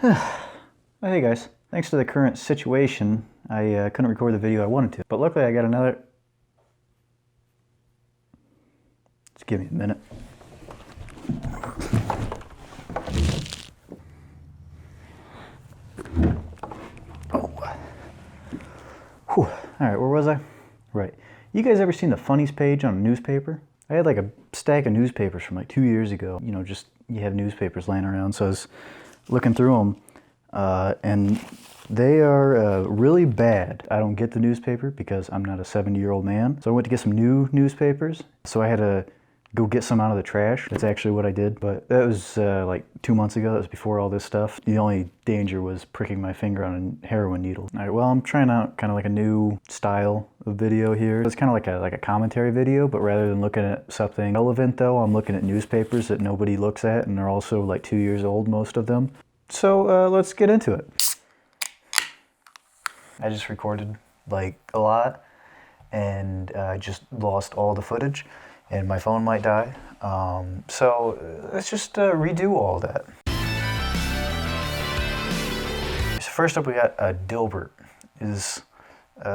Hey guys, thanks to the current situation, I couldn't record the video I wanted to, but luckily I got another... Just give me a minute. Oh. Whew. Alright, where was I? Right. You guys ever seen the funnies page on a newspaper? I had like a stack of newspapers from like 2 years ago. You know, just you have newspapers laying around, so I was looking through them. And they are really bad. I don't get the newspaper because I'm not a 70-year-old man. So I went to get some new newspapers. So I had to go get some out of the trash. That's actually what I did. But that was like 2 months ago. That was before all this stuff. The only danger was pricking my finger on a heroin needle. All right, well, I'm trying out kind of like a new style of video here. It's kind of like a commentary video, but rather than looking at something relevant though, I'm looking at newspapers that nobody looks at, and they're also like 2 years old, most of them. So let's get into it. I just recorded like a lot, and I just lost all the footage, and my phone might die. So let's just redo all that. So first up we got Dilbert. Is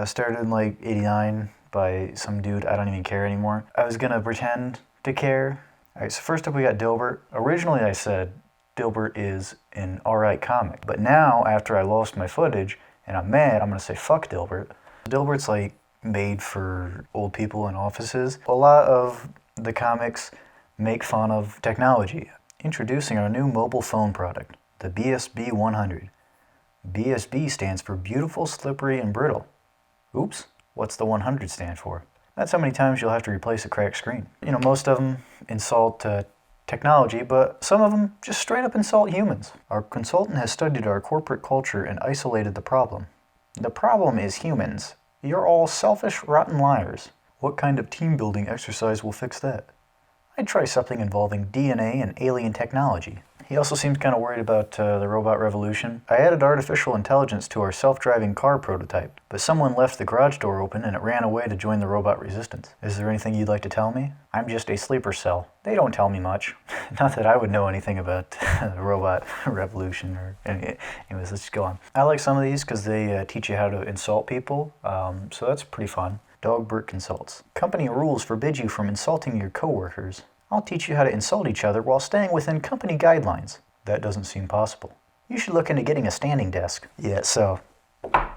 started in like '89 by some dude. I don't even care anymore. I was gonna pretend to care. All right, so first up we got Dilbert. Originally I said Dilbert is an alright comic, but now after I lost my footage and I'm mad, I'm gonna say fuck Dilbert. Dilbert's like made for old people in offices. A lot of the comics make fun of technology. Introducing our new mobile phone product, the BSB 100. BSB stands for beautiful, slippery, and brittle. Oops, what's the 100 stand for? That's how many times you'll have to replace a cracked screen. You know, most of them insult technology, but some of them just straight up insult humans. Our consultant has studied our corporate culture and isolated the problem. The problem is humans. You're all selfish, rotten liars. What kind of team building exercise will fix that? I'd try something involving DNA and alien technology. He also seems kind of worried about the robot revolution. I added artificial intelligence to our self-driving car prototype, but someone left the garage door open and it ran away to join the robot resistance. Is there anything you'd like to tell me? I'm just a sleeper cell. They don't tell me much. Not that I would know anything about the robot revolution or anyways, let's just go on. I like some of these because they teach you how to insult people, so that's pretty fun. Dilbert Consults. Company rules forbid you from insulting your coworkers. I'll teach you how to insult each other while staying within company guidelines. That doesn't seem possible. You should look into getting a standing desk. Yeah, so,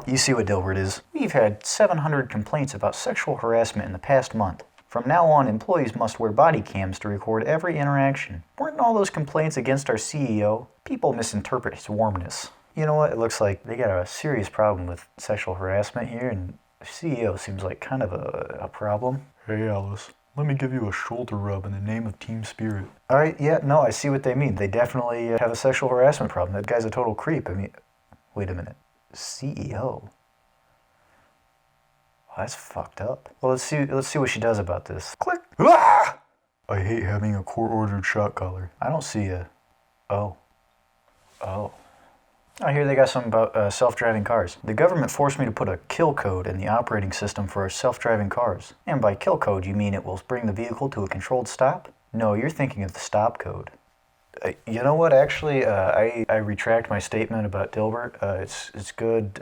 you see what Dilbert is. We've had 700 complaints about sexual harassment in the past month. From now on, employees must wear body cams to record every interaction. Weren't all those complaints against our CEO? People misinterpret his warmness. You know what, it looks like they got a serious problem with sexual harassment here, and the CEO seems like kind of a problem. Hey Alice. Let me give you a shoulder rub in the name of team spirit. Alright, yeah, no, I see what they mean. They definitely have a sexual harassment problem. That guy's a total creep. I mean, wait a minute. CEO? Well, that's fucked up. Well, let's see what she does about this. Click! Ah! I hate having a court-ordered shot collar. I don't see a... Oh. Oh, here they got something about self-driving cars. The government forced me to put a kill code in the operating system for our self-driving cars. And by kill code, you mean it will bring the vehicle to a controlled stop? No, you're thinking of the stop code. You know what, actually, I retract my statement about Dilbert. It's good.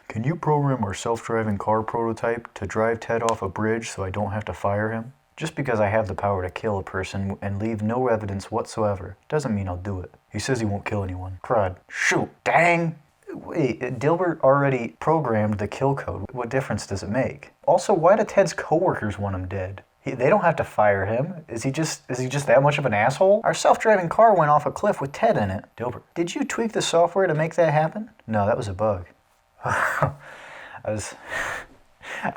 Can you program our self-driving car prototype to drive Ted off a bridge so I don't have to fire him? Just because I have the power to kill a person and leave no evidence whatsoever doesn't mean I'll do it. He says he won't kill anyone. Crud. Shoot. Dang! Wait, Dilbert already programmed the kill code. What difference does it make? Also, why do Ted's coworkers want him dead? They don't have to fire him. Is he just that much of an asshole? Our self-driving car went off a cliff with Ted in it. Dilbert, did you tweak the software to make that happen? No, that was a bug. I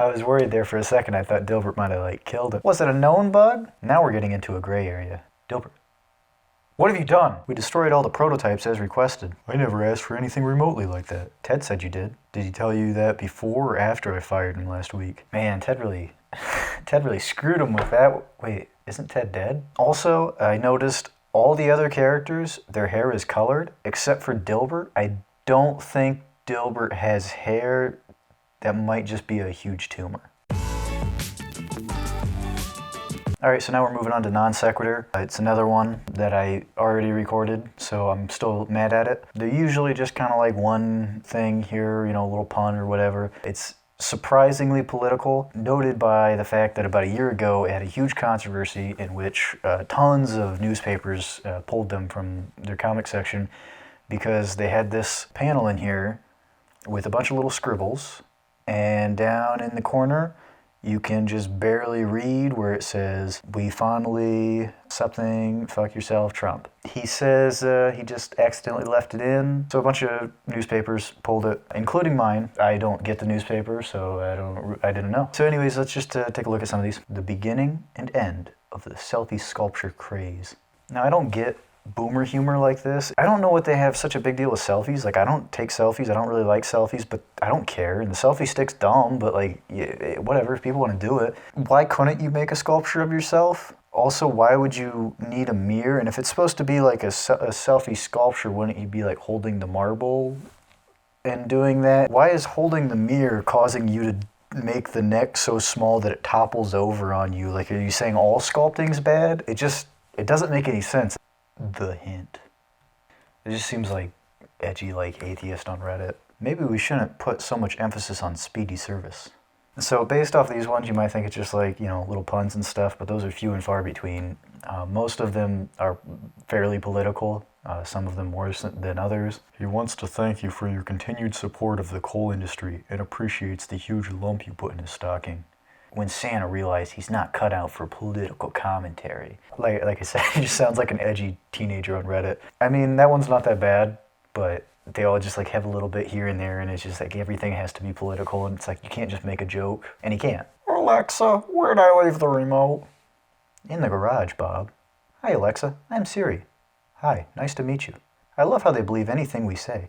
was worried there for a second. I thought Dilbert might have like killed him. Was it a known bug? Now we're getting into a gray area. Dilbert, what have you done? We destroyed all the prototypes as requested. I never asked for anything remotely like that. Ted said you did. Did he tell you that before or after I fired him last week? Man, Ted really screwed him with that. Wait, isn't Ted dead? Also, I noticed all the other characters, their hair is colored, except for Dilbert. I don't think Dilbert has hair. That might just be a huge tumor. Alright, so now we're moving on to NonSequitur. It's another one that I already recorded, so I'm still mad at it. They're usually just kind of like one thing here, you know, a little pun or whatever. It's surprisingly political, noted by the fact that about a year ago it had a huge controversy in which tons of newspapers pulled them from their comic section because they had this panel in here with a bunch of little scribbles, and down in the corner you can just barely read where it says, "We fondly something, fuck yourself, Trump." He says he just accidentally left it in, so a bunch of newspapers pulled it, including mine. I don't get the newspaper, so I didn't know. So anyways, let's just take a look at some of these. The beginning and end of the selfie sculpture craze. Now, I don't get boomer humor like this. I don't know what they have such a big deal with selfies. Like, I don't take selfies. I don't really like selfies, but I don't care. And the selfie stick's dumb, but like, yeah, whatever, if people want to do it. Why couldn't you make a sculpture of yourself? Also, why would you need a mirror? And if it's supposed to be like a selfie sculpture, wouldn't you be like holding the marble and doing that? Why is holding the mirror causing you to make the neck so small that it topples over on you? Like, are you saying all sculpting's bad? It doesn't make any sense. The hint. It just seems like edgy, like atheist on Reddit. Maybe we shouldn't put so much emphasis on speedy service. So based off these ones, you might think it's just like, you know, little puns and stuff, but those are few and far between. Most of them are fairly political, some of them worse than others. He wants to thank you for your continued support of the coal industry and appreciates the huge lump you put in his stocking. When Santa realized he's not cut out for political commentary. Like I said, he just sounds like an edgy teenager on Reddit. I mean, that one's not that bad, but they all just like have a little bit here and there, and it's just like everything has to be political, and it's like you can't just make a joke, and he can't. Alexa, where'd I leave the remote? In the garage, Bob. Hi, Alexa, I'm Siri. Hi, nice to meet you. I love how they believe anything we say.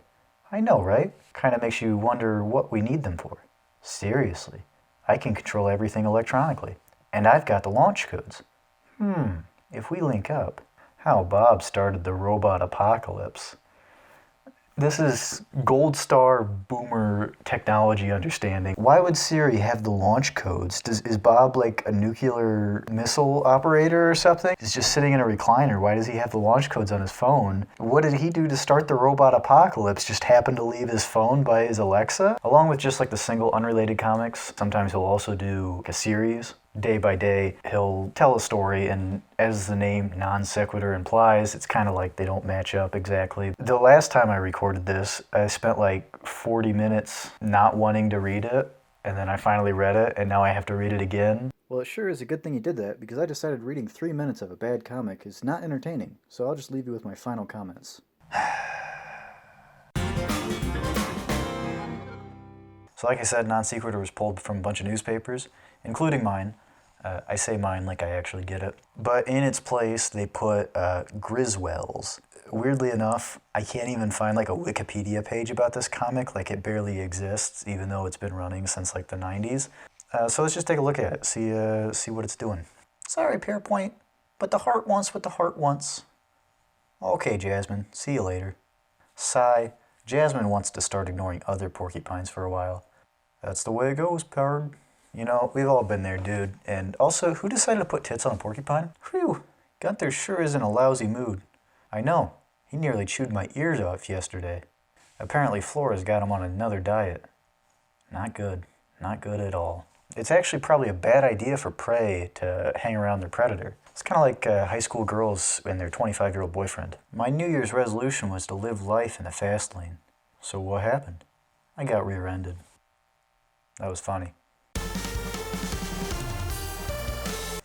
I know, right? Kinda makes you wonder what we need them for. Seriously. I can control everything electronically. And I've got the launch codes. If we link up, how Bob started the robot apocalypse. This is gold star boomer technology understanding. Why would Siri have the launch codes? Is Bob like a nuclear missile operator or something? He's just sitting in a recliner. Why does he have the launch codes on his phone? What did he do to start the robot apocalypse? Just happen to leave his phone by his Alexa? Along with just like the single unrelated comics, sometimes he'll also do like a series. Day by day, he'll tell a story, and as the name NonSequitur implies, it's kind of like they don't match up exactly. The last time I recorded this, I spent like 40 minutes not wanting to read it, and then I finally read it, and now I have to read it again. Well, it sure is a good thing you did that, because I decided reading 3 minutes of a bad comic is not entertaining, so I'll just leave you with my final comments. So like I said, NonSequitur was pulled from a bunch of newspapers, including mine. I say mine like I actually get it. But in its place, they put Griz Wells. Weirdly enough, I can't even find like a Wikipedia page about this comic. Like, it barely exists, even though it's been running since like the 90s. So let's just take a look at it, see what it's doing. Sorry, Pearpoint, but the heart wants what the heart wants. Okay, Jasmine, see you later. Sigh, Jasmine wants to start ignoring other porcupines for a while. That's the way it goes, Pard. You know, we've all been there, dude. And also, who decided to put tits on a porcupine? Whew, Gunther sure is in a lousy mood. I know, he nearly chewed my ears off yesterday. Apparently Flora's got him on another diet. Not good at all. It's actually probably a bad idea for prey to hang around their predator. It's kind of like high school girls and their 25-year-old boyfriend. My New Year's resolution was to live life in the fast lane. So what happened? I got rear-ended. That was funny.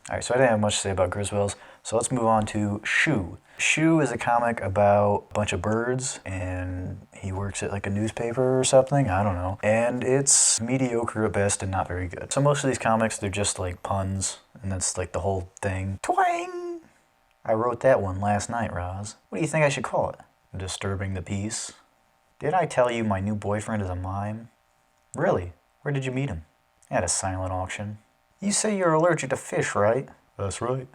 Alright, so I didn't have much to say about Griz Wells, so let's move on to Shu. Shu is a comic about a bunch of birds, and he works at like a newspaper or something, I don't know. And it's mediocre at best and not very good. So most of these comics, they're just like puns, and that's like the whole thing. Twang! I wrote that one last night, Roz. What do you think I should call it? Disturbing the peace? Did I tell you my new boyfriend is a mime? Really? Where did you meet him? At a silent auction. You say you're allergic to fish, right? That's right.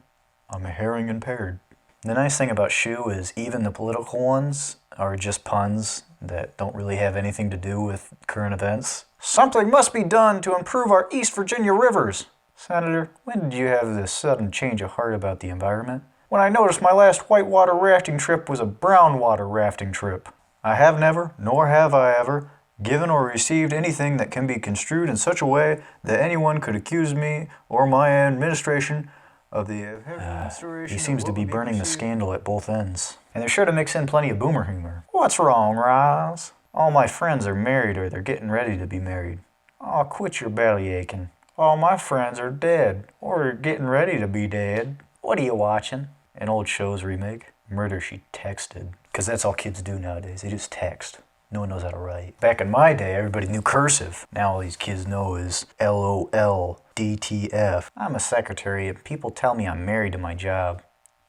I'm herring impaired. The nice thing about Shu is even the political ones are just puns that don't really have anything to do with current events. Something must be done to improve our East Virginia rivers. Senator, when did you have this sudden change of heart about the environment? When I noticed my last whitewater rafting trip was a brown water rafting trip. I have never, nor have I ever, given or received anything that can be construed in such a way that anyone could accuse me or my administration of the He seems to be burning the scandal at both ends. And they're sure to mix in plenty of boomer humor. What's wrong, Roz? All my friends are married or they're getting ready to be married. Oh, quit your belly aching. All my friends are dead or getting ready to be dead. What are you watching? An old show's remake. Murder She Texted. Because that's all kids do nowadays. They just text. No one knows how to write. Back in my day, everybody knew cursive. Now all these kids know is LOL, DTF. I'm a secretary and people tell me I'm married to my job.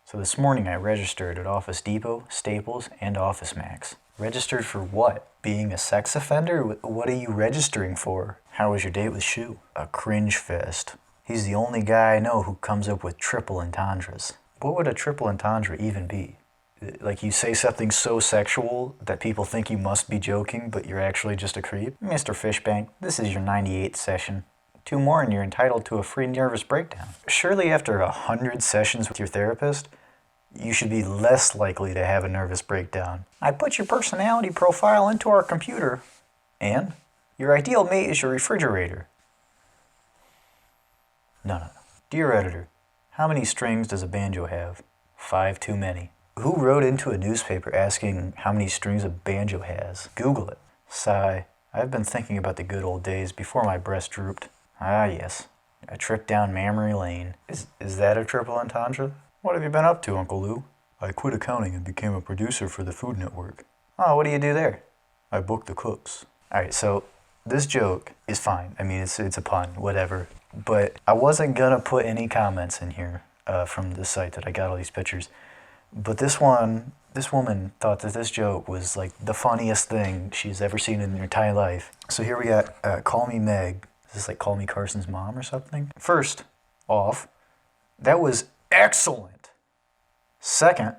So this morning I registered at Office Depot, Staples, and Office Max. Registered for what? Being a sex offender? What are you registering for? How was your date with Shu? A cringe fest. He's the only guy I know who comes up with triple entendres. What would a triple entendre even be? Like you say something so sexual that people think you must be joking, but you're actually just a creep? Mr. Fishbank, this is your 98th session. 2 more and you're entitled to a free nervous breakdown. Surely after 100 sessions with your therapist, you should be less likely to have a nervous breakdown. I put your personality profile into our computer. And? Your ideal mate is your refrigerator. No. Dear editor, how many strings does a banjo have? 5 too many. Who wrote into a newspaper asking how many strings a banjo has? Google it. Sigh. I've been thinking about the good old days before my breast drooped. Ah, yes. A trip down memory lane. Is that a triple entendre? What have you been up to, Uncle Lou? I quit accounting and became a producer for the Food Network. Oh, what do you do there? I book the cooks. Alright, so this joke is fine. I mean, it's a pun, whatever. But I wasn't gonna put any comments in here from the site that I got all these pictures. But this woman thought that this joke was like the funniest thing she's ever seen in her entire life. So here we got Call Me Meg. Is this like Call Me Carson's mom or something? First off, that was excellent. Second,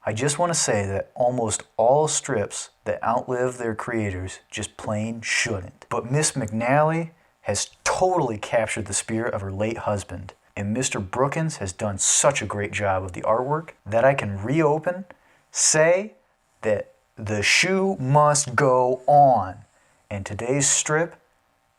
I just want to say that almost all strips that outlive their creators just plain shouldn't. But Miss McNally has totally captured the spirit of her late husband. And Mr. Brookins has done such a great job of the artwork that I can reopen, say that the shoe must go on in today's strip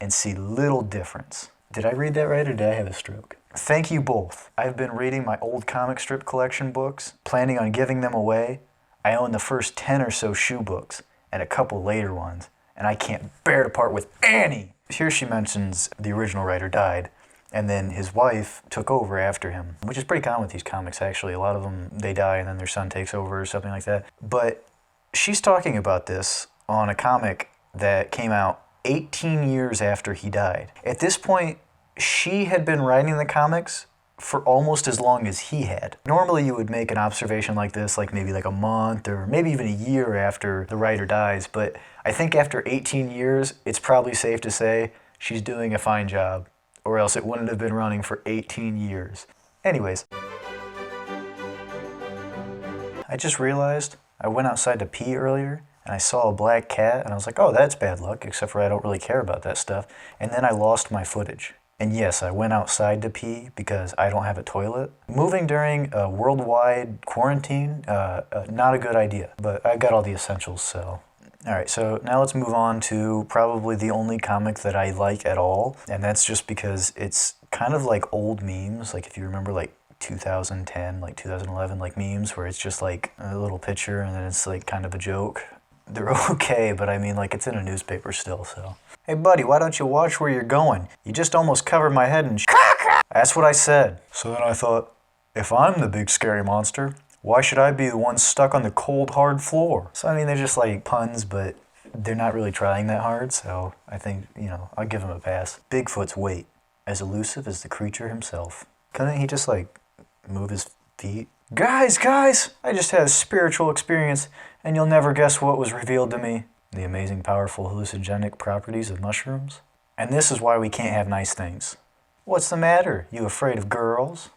and see little difference. Did I read that right or did I have a stroke? Thank you both. I've been reading my old comic strip collection books, planning on giving them away. I own the first 10 or so Shu books and a couple later ones, and I can't bear to part with any. Here she mentions the original writer died, and then his wife took over after him, which is pretty common with these comics, actually. A lot of them, they die and then their son takes over or something like that. But she's talking about this on a comic that came out 18 years after he died. At this point, she had been writing the comics for almost as long as he had. Normally you would make an observation like this, like maybe like a month or maybe even a year after the writer dies, but I think after 18 years, it's probably safe to say she's doing a fine job, or else it wouldn't have been running for 18 years. Anyways, I just realized I went outside to pee earlier and I saw a black cat and I was like, oh, that's bad luck, except for I don't really care about that stuff. And then I lost my footage. And yes, I went outside to pee because I don't have a toilet. Moving during a worldwide quarantine, not a good idea, but I got all the essentials, so. All right, so now let's move on to probably the only comic that I like at all, and that's just because it's kind of like old memes, like if you remember like 2010, like 2011, like memes where it's just like a little picture and then it's like kind of a joke. They're okay, but I mean like it's in a newspaper still, so. Hey buddy, why don't you watch where you're going? You just almost covered my head in That's what I said. So then I thought, if I'm the big scary monster, why should I be the one stuck on the cold, hard floor? So I mean, they're just like puns, but they're not really trying that hard, so I think, you know, I'll give him a pass. Bigfoot's weight, as elusive as the creature himself. Couldn't he just like move his feet? Guys, I just had a spiritual experience, and you'll never guess what was revealed to me. The amazing, powerful, hallucinogenic properties of mushrooms. And this is why we can't have nice things. What's the matter? You afraid of girls?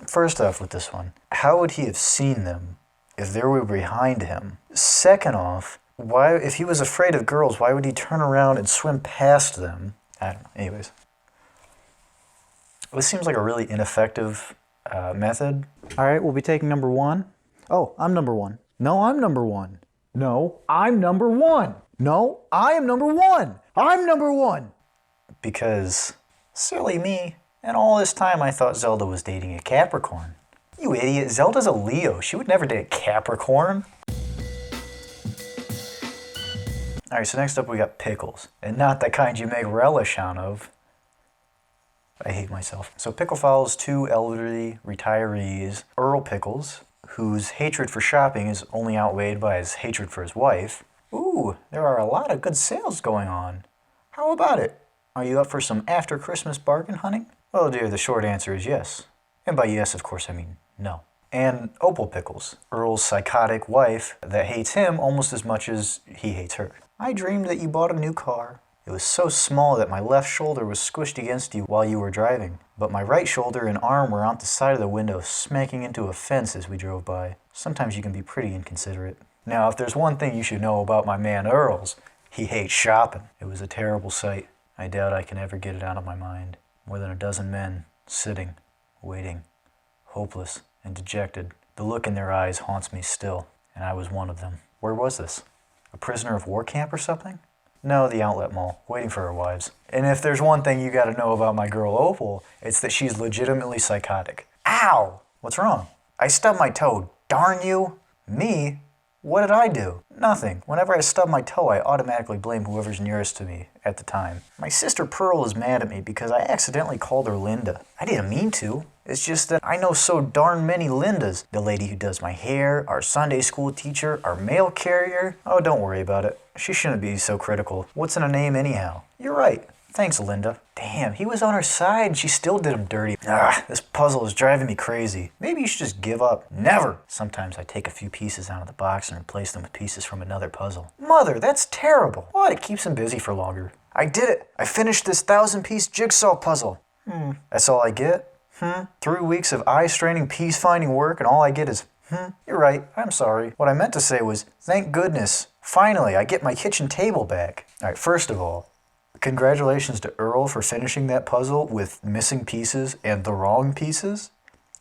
First off with this one, how would he have seen them if they were behind him? Second off, why, if he was afraid of girls, why would he turn around and swim past them? I don't know. Anyways. This seems like a really ineffective method. All right, we'll be taking number 1. Oh, I'm number 1. No, I'm number 1. No, I'm number 1. No, I am number 1. I'm number 1. Because, silly me, and all this time I thought Zelda was dating a Capricorn. You idiot, Zelda's a Leo. She would never date a Capricorn. Alright, so next up we got pickles. And not the kind you make relish out of. I hate myself. So Pickle follows 2 elderly retirees, Earl Pickles, whose hatred for shopping is only outweighed by his hatred for his wife. Ooh, there are a lot of good sales going on. How about it? Are you up for some after Christmas bargain hunting? Well, dear, the short answer is yes. And by yes, of course, I mean no. And Opal Pickles, Earl's psychotic wife that hates him almost as much as he hates her. I dreamed that you bought a new car. It was so small that my left shoulder was squished against you while you were driving, but my right shoulder and arm were on the side of the window smacking into a fence as we drove by. Sometimes you can be pretty inconsiderate. Now, if there's one thing you should know about my man Earls, he hates shopping. It was a terrible sight. I doubt I can ever get it out of my mind. More than a dozen men, sitting, waiting, hopeless and dejected. The look in their eyes haunts me still, and I was one of them. Where was this? A prisoner of war camp or something? No, the outlet mall, waiting for her wives. And if there's one thing you gotta know about my girl Opal, it's that she's legitimately psychotic. Ow! What's wrong? I stubbed my toe. Darn you! Me? What did I do? Nothing. Whenever I stub my toe, I automatically blame whoever's nearest to me at the time. My sister Pearl is mad at me because I accidentally called her Linda. I didn't mean to. It's just that I know so darn many Lindas. The lady who does my hair, our Sunday school teacher, our mail carrier. Oh, don't worry about it. She shouldn't be so critical. What's in a name anyhow? You're right. Thanks, Linda. Damn, he was on her side and she still did him dirty. This puzzle is driving me crazy. Maybe you should just give up. Never! Sometimes I take a few pieces out of the box and replace them with pieces from another puzzle. Mother, that's terrible. What? It keeps him busy for longer. I did it! I finished this 1,000-piece jigsaw puzzle. That's all I get? 3 weeks of eye-straining, peace-finding work and all I get is, You're right. I'm sorry. What I meant to say was, thank goodness. Finally, I get my kitchen table back. Alright, first of all, congratulations to Earl for finishing that puzzle with missing pieces and the wrong pieces.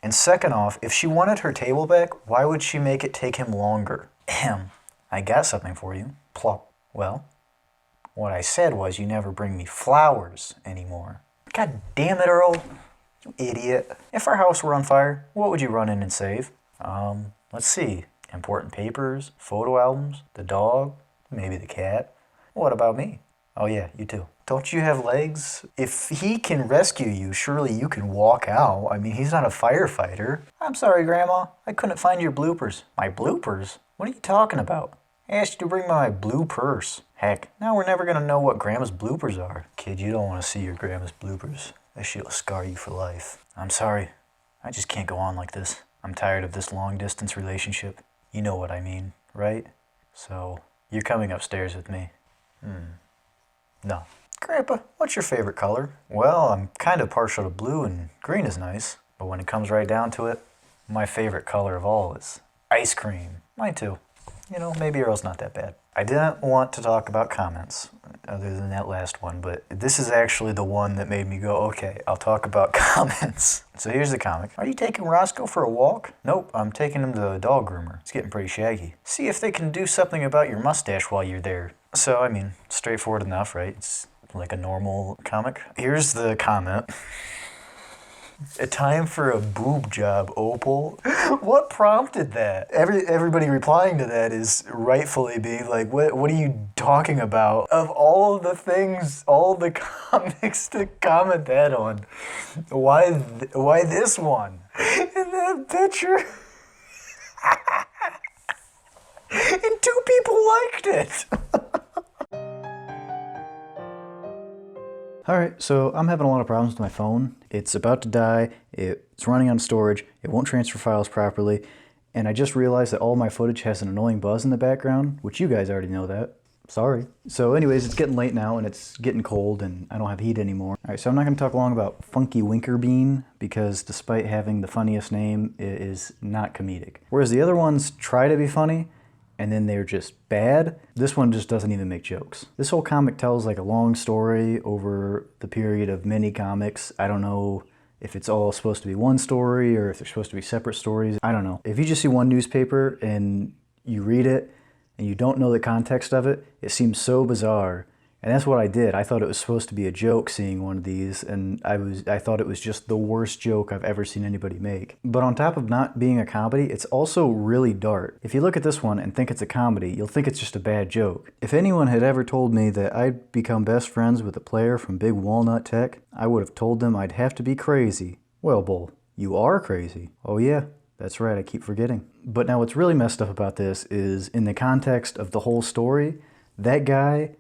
And second off, if she wanted her table back, why would she make it take him longer? Ahem. I got something for you. Plop. Well, what I said was you never bring me flowers anymore. God damn it, Earl. You idiot. If our house were on fire, what would you run in and save? Let's see. Important papers, photo albums, the dog, maybe the cat. What about me? Oh yeah, you too. Don't you have legs? If he can rescue you, surely you can walk out. I mean, he's not a firefighter. I'm sorry, Grandma. I couldn't find your bloopers. My bloopers? What are you talking about? I asked you to bring my blue purse. Heck, now we're never gonna know what Grandma's bloopers are. Kid, you don't want to see your Grandma's bloopers. That shit'll scar you for life. I'm sorry. I just can't go on like this. I'm tired of this long-distance relationship. You know what I mean, right? So, you're coming upstairs with me. No. Grandpa, what's your favorite color? Well, I'm kind of partial to blue and green is nice. But when it comes right down to it, my favorite color of all is ice cream. Mine too. You know, maybe Earl's not that bad. I didn't want to talk about comments, other than that last one, but this is actually the one that made me go, okay, I'll talk about comments. So here's the comic. Are you taking Roscoe for a walk? Nope, I'm taking him to the dog groomer. It's getting pretty shaggy. See if they can do something about your mustache while you're there. So, I mean, straightforward enough, right? It's like a normal comic. Here's the comment. A time for a boob job, Opal. What prompted that? Everybody replying to that is rightfully being like, what are you talking about? Of all of the things, all the comics to comment that on, why this one? And that picture. And 2 people liked it. Alright, so I'm having a lot of problems with my phone. It's about to die, it's running on storage, it won't transfer files properly, and I just realized that all my footage has an annoying buzz in the background, which you guys already know that. Sorry. So anyways, it's getting late now and it's getting cold and I don't have heat anymore. Alright, so I'm not going to talk long about Funky Winkerbean because despite having the funniest name, it is not comedic. Whereas the other ones try to be funny, and then they're just bad. This one just doesn't even make jokes. This whole comic tells like a long story over the period of many comics. I don't know if it's all supposed to be one story or if they're supposed to be separate stories. I don't know. If you just see one newspaper and you read it and you don't know the context of it, it seems so bizarre. And that's what I did. I thought it was supposed to be a joke seeing one of these, and I thought it was just the worst joke I've ever seen anybody make. But on top of not being a comedy, it's also really dark. If you look at this one and think it's a comedy, you'll think it's just a bad joke. If anyone had ever told me that I'd become best friends with a player from Big Walnut Tech, I would have told them I'd have to be crazy. Well, Bull, you are crazy. Oh yeah, that's right, I keep forgetting. But now what's really messed up about this is, in the context of the whole story, that guy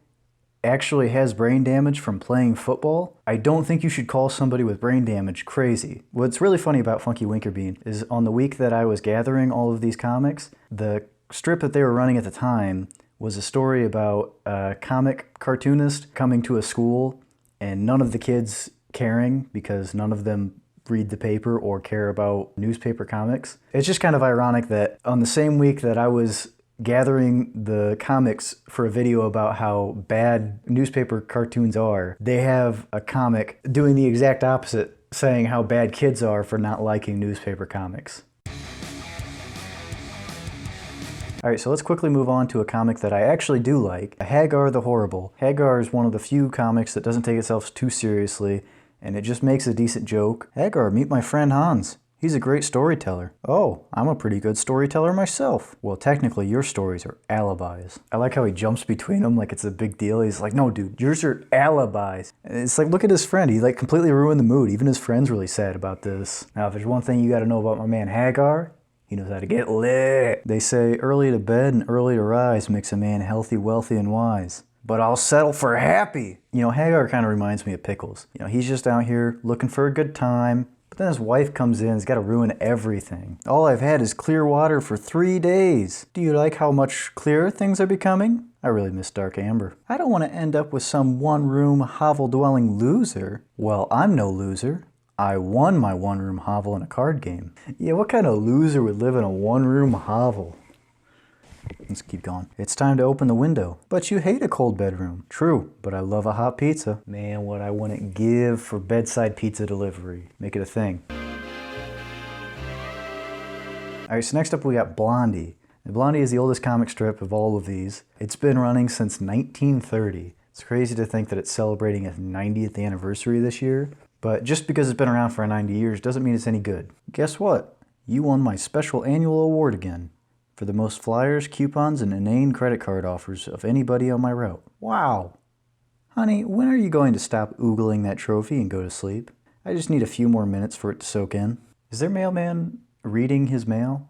actually has brain damage from playing football. I don't think you should call somebody with brain damage crazy. What's really funny about Funky Winkerbean is, on the week that I was gathering all of these comics, the strip that they were running at the time was a story about a comic cartoonist coming to a school and none of the kids caring because none of them read the paper or care about newspaper comics. It's just kind of ironic that on the same week that I was gathering the comics for a video about how bad newspaper cartoons are, they have a comic doing the exact opposite, saying how bad kids are for not liking newspaper comics. Alright, so let's quickly move on to a comic that I actually do like, Hagar the Horrible. Hagar is one of the few comics that doesn't take itself too seriously, and it just makes a decent joke. Hagar, meet my friend Hans. He's a great storyteller. Oh, I'm a pretty good storyteller myself. Well, technically your stories are alibis. I like how he jumps between them like it's a big deal. He's like, no dude, yours are alibis. And it's like, look at his friend. He like completely ruined the mood. Even his friend's really sad about this. Now, if there's one thing you gotta know about my man Hagar, he knows how to get lit. They say early to bed and early to rise makes a man healthy, wealthy, and wise. But I'll settle for happy. You know, Hagar kind of reminds me of Pickles. You know, he's just out here looking for a good time. But then his wife comes in, has got to ruin everything. All I've had is clear water for 3 days. Do you like how much clearer things are becoming? I really miss dark amber. I don't want to end up with some one-room hovel-dwelling loser. Well, I'm no loser. I won my one-room hovel in a card game. Yeah, what kind of loser would live in a one-room hovel? Let's keep going. It's time to open the window. But you hate a cold bedroom. True, but I love a hot pizza. Man, what I wouldn't give for bedside pizza delivery. Make it a thing. Alright, so next up we got Blondie. And Blondie is the oldest comic strip of all of these. It's been running since 1930. It's crazy to think that it's celebrating its 90th anniversary this year. But just because it's been around for 90 years doesn't mean it's any good. Guess what? You won my special annual award again, for the most flyers, coupons, and inane credit card offers of anybody on my route. Wow! Honey, when are you going to stop oogling that trophy and go to sleep? I just need a few more minutes for it to soak in. Is their mailman reading his mail?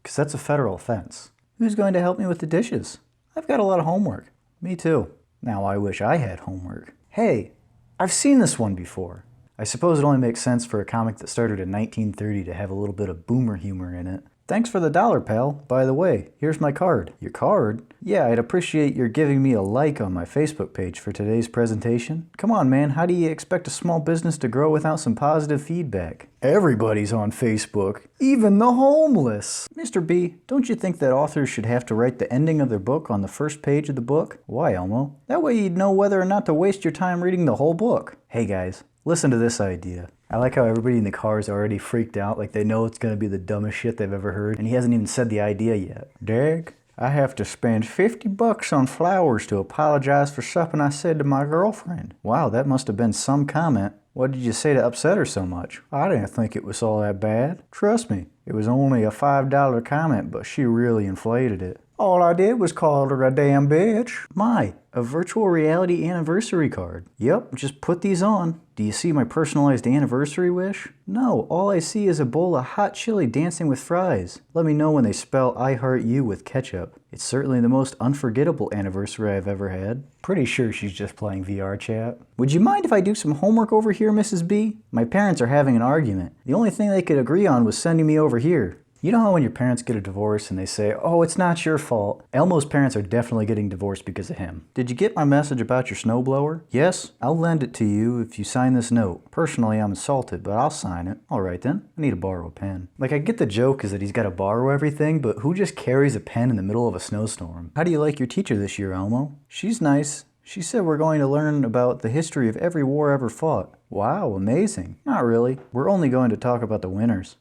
Because that's a federal offense. Who's going to help me with the dishes? I've got a lot of homework. Me too. Now I wish I had homework. Hey, I've seen this one before. I suppose it only makes sense for a comic that started in 1930 to have a little bit of boomer humor in it. Thanks for the $1, pal. By the way, here's my card. Your card? Yeah, I'd appreciate your giving me a like on my Facebook page for today's presentation. Come on, man, how do you expect a small business to grow without some positive feedback? Everybody's on Facebook, even the homeless. Mr. B, don't you think that authors should have to write the ending of their book on the first page of the book? Why, Elmo? That way you'd know whether or not to waste your time reading the whole book. Hey guys, listen to this idea. I like how everybody in the car is already freaked out, like they know it's going to be the dumbest shit they've ever heard, and he hasn't even said the idea yet. Dag, I have to spend $50 on flowers to apologize for something I said to my girlfriend. Wow, that must have been some comment. What did you say to upset her so much? I didn't think it was all that bad. Trust me, it was only a $5 comment, but she really inflated it. All I did was call her a damn bitch. My, a virtual reality anniversary card. Yep, just put these on. Do you see my personalized anniversary wish? No, all I see is a bowl of hot chili dancing with fries. Let me know when they spell I heart you with ketchup. It's certainly the most unforgettable anniversary I've ever had. Pretty sure she's just playing VR chat. Would you mind if I do some homework over here, Mrs. B? My parents are having an argument. The only thing they could agree on was sending me over here. You know how when your parents get a divorce and they say, oh, it's not your fault? Elmo's parents are definitely getting divorced because of him. Did you get my message about your snowblower? Yes? I'll lend it to you if you sign this note. Personally, I'm insulted, but I'll sign it. All right then, I need to borrow a pen. Like, I get the joke is that he's got to borrow everything, but who just carries a pen in the middle of a snowstorm? How do you like your teacher this year, Elmo? She's nice. She said we're going to learn about the history of every war ever fought. Wow, amazing. Not really. We're only going to talk about the winners.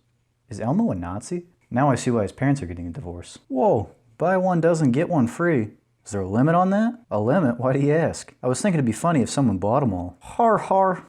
Is Elmo a Nazi? Now I see why his parents are getting a divorce. Whoa, buy one doesn't get one free. Is there a limit on that? A limit? Why do you ask? I was thinking it'd be funny if someone bought them all. Har har.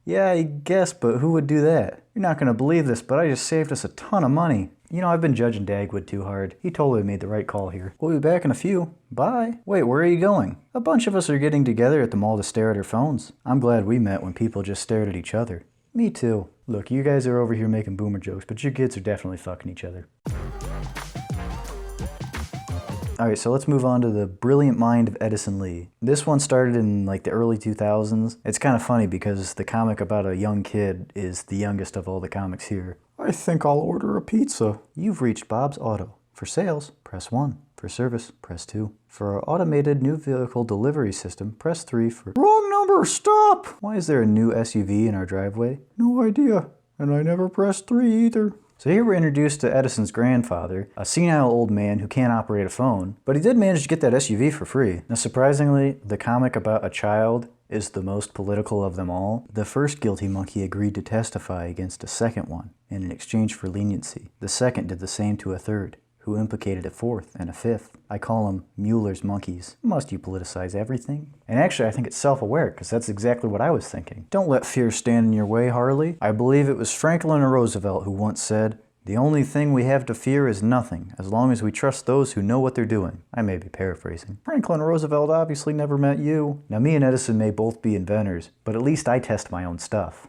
Yeah, I guess, but who would do that? You're not going to believe this, but I just saved us a ton of money. You know, I've been judging Dagwood too hard. He totally made the right call here. We'll be back in a few. Bye. Wait, where are you going? A bunch of us are getting together at the mall to stare at our phones. I'm glad we met when people just stared at each other. Me too. Look, you guys are over here making boomer jokes, but your kids are definitely fucking each other. Alright, so let's move on to the brilliant mind of Edison Lee. This one started in like the early 2000s. It's kind of funny because the comic about a young kid is the youngest of all the comics here. I think I'll order a pizza. You've reached Bob's Auto. For sales, press 1. For service, press 2. For our automated new vehicle delivery system, press 3 for... Wrong number! Stop! Why is there a new SUV in our driveway? No idea. And I never pressed 3 either. So here we're introduced to Edison's grandfather, a senile old man who can't operate a phone, but he did manage to get that SUV for free. Now surprisingly, the comic about a child is the most political of them all. The first guilty monkey agreed to testify against a second one in exchange for leniency. The second did the same to a third, who implicated a fourth and a fifth. I call them Mueller's monkeys. Must you politicize everything? And actually, I think it's self-aware, because that's exactly what I was thinking. Don't let fear stand in your way, Harley. I believe it was Franklin Roosevelt who once said, "The only thing we have to fear is nothing, as long as we trust those who know what they're doing." I may be paraphrasing. Franklin Roosevelt obviously never met you. Now me and Edison may both be inventors, but at least I test my own stuff.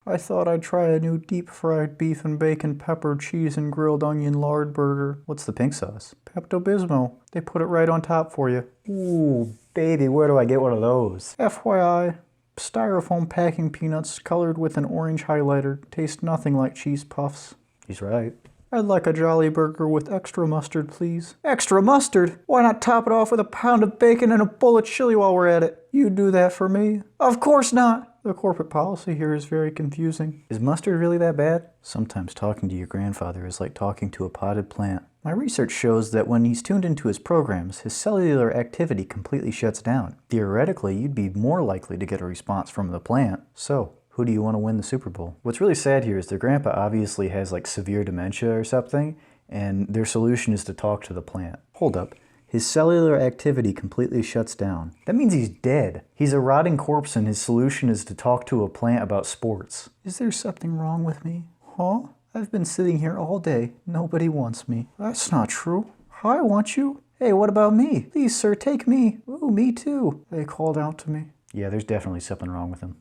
I thought I'd try a new deep-fried beef and bacon, pepper, cheese, and grilled onion lard burger. What's the pink sauce? Pepto-Bismol. They put it right on top for you. Ooh, baby, where do I get one of those? FYI, styrofoam packing peanuts colored with an orange highlighter taste nothing like cheese puffs. He's right. I'd like a Jolly Burger with extra mustard, please. Extra mustard? Why not top it off with a pound of bacon and a bowl of chili while we're at it? You'd do that for me? Of course not! The corporate policy here is very confusing. Is mustard really that bad? Sometimes talking to your grandfather is like talking to a potted plant. My research shows that when he's tuned into his programs, his cellular activity completely shuts down. Theoretically, you'd be more likely to get a response from the plant. So, who do you want to win the Super Bowl? What's really sad here is their grandpa obviously has like severe dementia or something, and their solution is to talk to the plant. Hold up. His cellular activity completely shuts down. That means he's dead. He's a rotting corpse and his solution is to talk to a plant about sports. Is there something wrong with me? Huh? I've been sitting here all day. Nobody wants me. That's not true. I want you. Hey, what about me? Please, sir, take me. Ooh, me too. They called out to me. Yeah, there's definitely something wrong with him.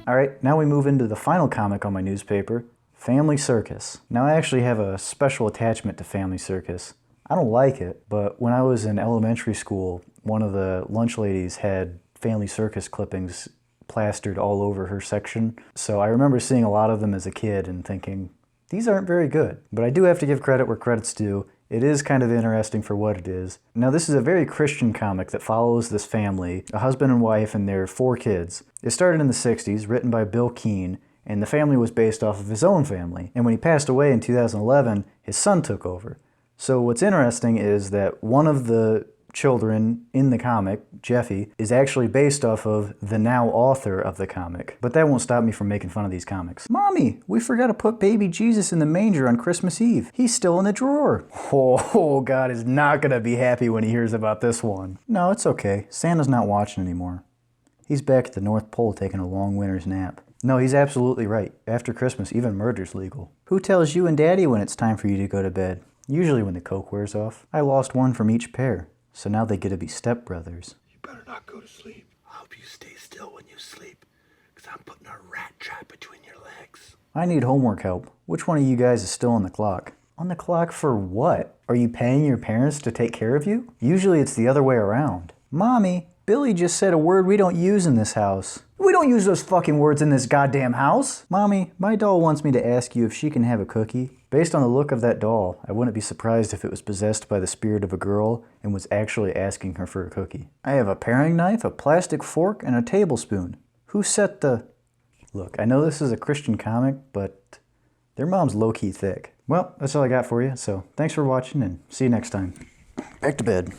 Alright, now we move into the final comic on my newspaper, Family Circus. Now I actually have a special attachment to Family Circus. I don't like it, but when I was in elementary school, one of the lunch ladies had Family Circus clippings plastered all over her section. So I remember seeing a lot of them as a kid and thinking, these aren't very good. But I do have to give credit where credit's due. It is kind of interesting for what it is. Now this is a very Christian comic that follows this family, a husband and wife and their 4 kids. It started in the 60s, written by Bill Keane, and the family was based off of his own family. And when he passed away in 2011, his son took over. So what's interesting is that one of the children in the comic, Jeffy, is actually based off of the now author of the comic. But that won't stop me from making fun of these comics. Mommy, we forgot to put baby Jesus in the manger on Christmas Eve. He's still in the drawer. Oh, God is not gonna be happy when he hears about this one. No, it's okay. Santa's not watching anymore. He's back at the North Pole taking a long winter's nap. No, he's absolutely right. After Christmas, even murder's legal. Who tells you and Daddy when it's time for you to go to bed? Usually when the coke wears off. I lost one from each pair. So now they get to be stepbrothers. You better not go to sleep. I hope you stay still when you sleep, because I'm putting a rat trap between your legs. I need homework help. Which one of you guys is still on the clock? On the clock for what? Are you paying your parents to take care of you? Usually it's the other way around. Mommy, Billy just said a word we don't use in this house. We don't use those fucking words in this goddamn house. Mommy, my doll wants me to ask you if she can have a cookie. Based on the look of that doll, I wouldn't be surprised if it was possessed by the spirit of a girl and was actually asking her for a cookie. I have a paring knife, a plastic fork, and a tablespoon. Who set the... Look, I know this is a Christian comic, but their mom's low-key thick. Well, that's all I got for you, so thanks for watching and see you next time. Back to bed.